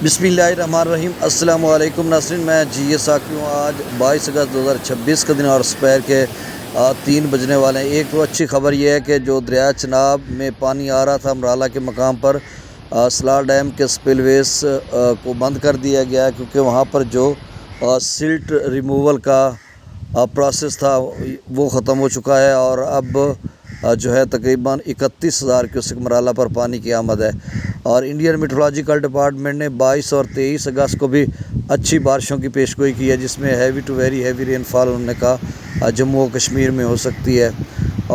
بسم اللہ الرحمن الرحیم۔ السلام علیکم ناظرین، میں ساکی ہوں۔ آج 22 اگست 2026 کا دن اور سپیر کے 3 بجنے والے ہیں۔ ایک تو اچھی خبر یہ ہے کہ جو دریائے چناب میں پانی آ رہا تھا امرالہ کے مقام پر، سلار ڈیم کے سپل ویز کو بند کر دیا گیا ہے، کیونکہ وہاں پر جو سلٹ ریموول کا پروسیس تھا وہ ختم ہو چکا ہے، اور اب جو ہے تقریباً 31,000 کیوسک مرحلہ پر پانی کی آمد ہے۔ اور انڈین میٹرولوجیکل ڈپارٹمنٹ نے 22 اور 23 اگست کو بھی اچھی بارشوں کی پیشگوئی کی ہے، جس میں heavy to very heavy rainfall انہوں نے کہا جموں و کشمیر میں ہو سکتی ہے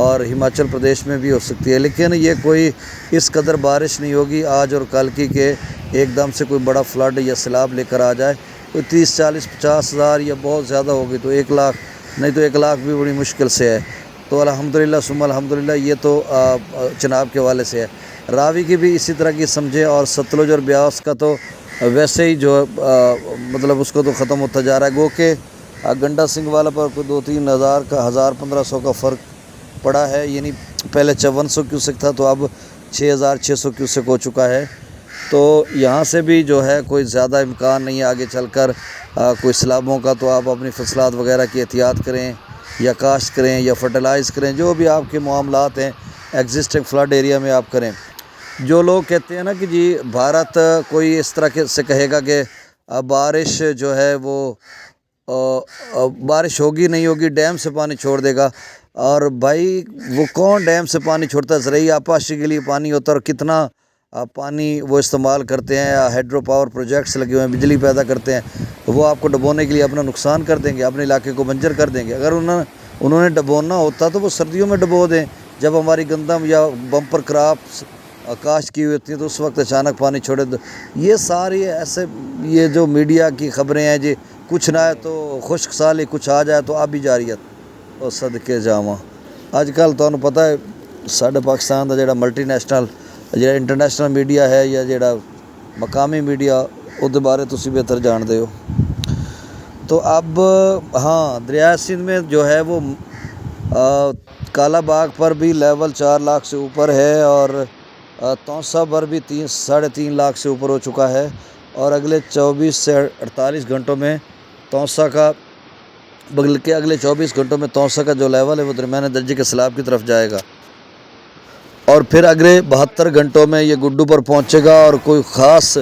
اور ہماچل پردیش میں بھی ہو سکتی ہے، لیکن یہ کوئی اس قدر بارش نہیں ہوگی آج اور کل کی کہ ایک دم سے کوئی بڑا فلڈ یا سیلاب لے کر آ جائے۔ کوئی 30، 40، 50 ہزار یا بہت زیادہ ہوگی تو 1 لاکھ، نہیں تو 1 لاکھ بھی بڑی مشکل سے ہے۔ تو الحمدللہ ثم الحمدللہ، یہ تو چناب کے حوالے سے ہے۔ راوی کی بھی اسی طرح کی سمجھیں، اور ستلج اور بیاس کا تو ویسے ہی جو مطلب اس کو تو ختم ہوتا جا رہا ہے، گو کہ گنڈا سنگھ والا پر کوئی 2-3 ہزار کا 1500 کا فرق پڑا ہے، یعنی پہلے 5400 کیوسک تھا تو اب 6600 کیوسک ہو چکا ہے۔ تو یہاں سے بھی جو ہے کوئی زیادہ امکان نہیں ہے آگے چل کر کوئی سیلابوں کا، تو آپ اپنی فصلات وغیرہ کی احتیاط کریں، یا کاشت کریں یا فرٹیلائز کریں، جو بھی آپ کے معاملات ہیں ایگزسٹنگ فلڈ ایریا میں آپ کریں۔ جو لوگ کہتے ہیں نا کہ جی بھارت کوئی اس طرح سے کہے گا کہ بارش جو ہے وہ بارش ہوگی نہیں ہوگی، ڈیم سے پانی چھوڑ دے گا، اور بھائی وہ کون ڈیم سے پانی چھوڑتا ہے؟ زرعی آبپاشی کے لیے پانی ہوتا ہے، اور کتنا پانی وہ استعمال کرتے ہیں، ہائیڈرو پاور پروجیکٹس لگے ہوئے ہیں، بجلی پیدا کرتے ہیں، وہ آپ کو ڈبونے کے لیے اپنا نقصان کر دیں گے، اپنے علاقے کو بنجر کر دیں گے۔ اگر انہوں نے ڈبونا ہوتا تو وہ سردیوں میں ڈبو دیں، جب ہماری گندم یا بمپر کراپس کاشت کی ہوئی ہوتی ہیں تو اس وقت اچانک پانی چھوڑے۔ یہ ساری ایسے یہ جو میڈیا کی خبریں ہیں جی، کچھ نہ ہے تو خشک سالی، کچھ آ جائے تو آبی جاریت اور صدقے جاواں۔ اج کل تمہیں پتہ ہے ساڈے پاکستان دا جڑا ملٹی نیشنل جڑا انٹرنیشنل میڈیا ہے یا جڑا مقامی میڈیا، اس دے بارے تسی بہتر جانتے ہو۔ تو اب ہاں، دریائے سندھ میں جو ہے وہ کالا باغ پر بھی لیول 4 لاکھ سے اوپر ہے، اور توسا پر بھی 3.5 لاکھ سے اوپر ہو چکا ہے، اور اگلے 24 سے 48 گھنٹوں میں توسا کا، بلکہ اگلے 24 گھنٹوں میں توسا کا جو لیول ہے وہ درمیانے درجے کے سیلاب کی طرف جائے گا، اور پھر اگلے 72 گھنٹوں میں یہ گڈو پر پہنچے گا، اور کوئی خاص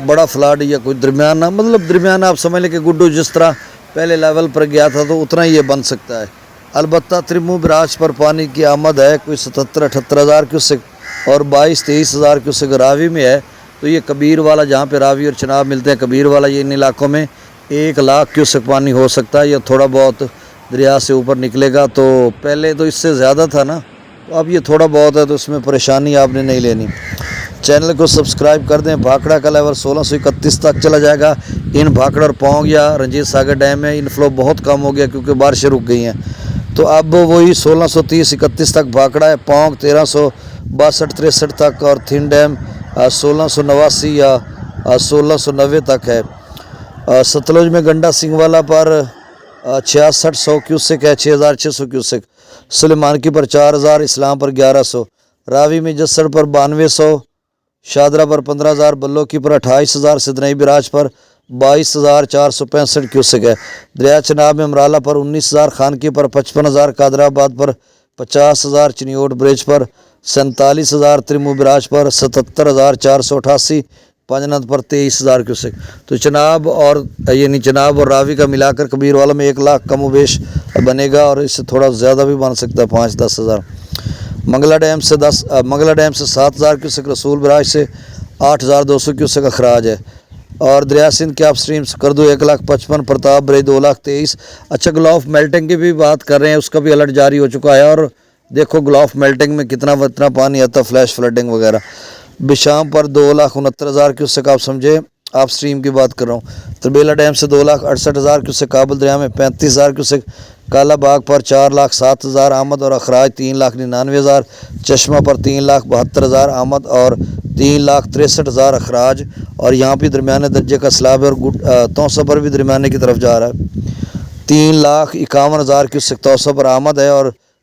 بڑا فلڈ یا کوئی درمیانہ، مطلب درمیانہ آپ سمجھ لیں کہ گڈو جس طرح پہلے لیول پر گیا تھا تو اتنا ہی یہ بن سکتا ہے۔ البتہ ترمو براج پر پانی کی آمد ہے کوئی 77-78 ہزار کیوسک، اور 22-23 ہزار کیوسک راوی میں ہے۔ تو یہ کبیر والا جہاں پہ راوی اور چناب ملتے ہیں، کبیر والا یہ ان علاقوں میں 1 لاکھ کیوسک پانی ہو سکتا ہے، یا تھوڑا بہت دریا سے اوپر نکلے گا۔ تو پہلے تو اس سے زیادہ تھا نا، تو اب یہ تھوڑا بہت ہے، تو اس میں پریشانی آپ نے نہیں لینی۔ چینل کو سبسکرائب کر دیں۔ بھاکڑا کا لیول 1631 تک چلا جائے گا۔ ان بھاکڑا اور پونگ یا رنجیت ساگر ڈیم میں انفلو بہت کم ہو گیا کیونکہ بارشیں رک گئی ہیں، تو اب وہی 1630-31 تک بھاکڑا ہے، پونگ 1362-63 تک، اور تھن ڈیم 1689 یا 1690 تک ہے۔ ستلج میں گنڈا سنگھ والا پر 6600 کیوسک ہے، 6600 کیوسک، سلیمان کی پر 4000، اسلام پر 1100، راوی میں جسڑ پر 9200، شادرہ پر 15000، بلو کی پر 28000، سدنئی براج پر 22465 کیوسک ہے۔ دریائے چناب میں امرالہ پر 19000، خانکی پر 55000، قادر آباد پر 50000، چنیوٹ برج پر 47000، ترمو براج پر 77488، پانجنت پر 23000 کیوسک۔ تو چناب اور یعنی چناب اور راوی کا ملا کر کبیر والا میں 1 لاکھ کم و بیش بنے گا، اور اس سے تھوڑا زیادہ بھی بن سکتا ہے، 5-10 ہزار۔ منگلہ ڈیم سے 7000 کیوسک، رسول براج سے 8200 کیوسک اخراج ہے، اور دریا سندھ کے اپ سٹریم کردو 1,55,000، پرتاپ برج 2,23,000۔ اچھا، گلف میلٹنگ کی بھی بات کر رہے ہیں، اس کا بھی الرٹ جاری ہو چکا ہے، اور دیکھو گلف میلٹنگ میں کتنا پانی آتا ہے، فلیش فلڈنگ وغیرہ۔ بشام پر 2,69,000 کیوسک، آپ سمجھے آپ سٹریم کی بات کر رہا ہوں۔ تربیلا ڈیم سے 2,68,000 کیوسک، کابل دریا میں 35,000 کیوسک، کالا باغ پر 4,07,000 آمد اور اخراج 3,99,000، چشمہ پر 3,72,000 آمد اور 3,63,000 اخراج، اور یہاں بھی درمیانے درجے کا سیلاب ہے، اور توسا پر بھی درمیانے کی طرف جا رہا ہے۔ 3,51,000 کیوسک توسا پر آمد ہے، اور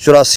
84